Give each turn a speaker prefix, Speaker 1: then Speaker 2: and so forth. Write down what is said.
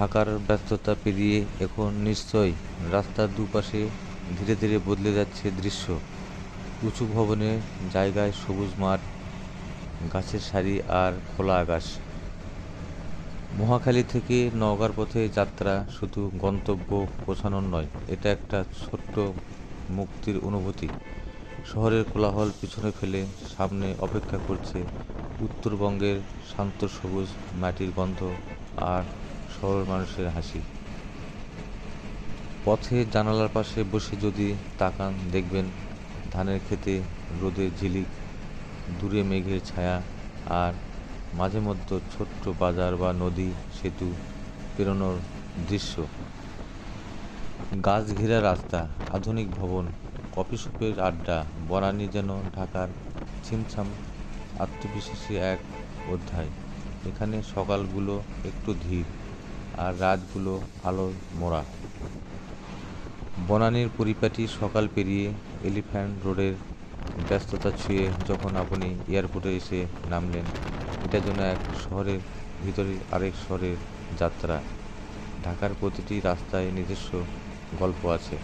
Speaker 1: ঢাকার ব্যস্ততা পেরিয়ে এখন নিশ্চয়ই রাস্তার দুপাশে ধীরে ধীরে বদলে যাচ্ছে দৃশ্য। উঁচু ভবনের জায়গায় সবুজ মাঠ, গাছের সারি আর খোলা আকাশ। মহাখালী থেকে নওগাঁর পথে যাত্রা শুধু গন্তব্য পৌঁছানোর নয়, এটা একটা ছোট্ট মুক্তির অনুভূতি। শহরের কোলাহল পিছনে ফেলে সামনে অপেক্ষা করছে উত্তরবঙ্গের শান্ত সবুজ মাটির গন্ধ আর শহর মানুষের হাসি। পথে জানালার পাশে বসে যদি তাকান, দেখবেন ধানের খেতে রোদের ঝিলিক, দূরে মেঘের ছায়া, আর মাঝে মধ্যে ছোট্ট বাজার বা নদী সেতু পেরোনোর দৃশ্য। গাছ ঘেরা রাস্তা, আধুনিক ভবন, কফি শপের আড্ডা, বনানী যেন ঢাকার ছিমছাম আত্মবিশ্বাসী এক অধ্যায়। এখানে সকালগুলো একটু ধীর আর রাতগুলো আলোয় মোড়া। বনানীর পরিপাটি সকাল পেরিয়ে এলিফ্যান্ট রোডের ব্যস্ততা ছুঁয়ে যখন আপনি এয়ারপোর্টে এসে নামলেন, এটা যেন এক শহরের ভিতরে আরেক শহরের যাত্রা। ঢাকার প্রতিটি রাস্তায় নিজস্ব গল্প আছে।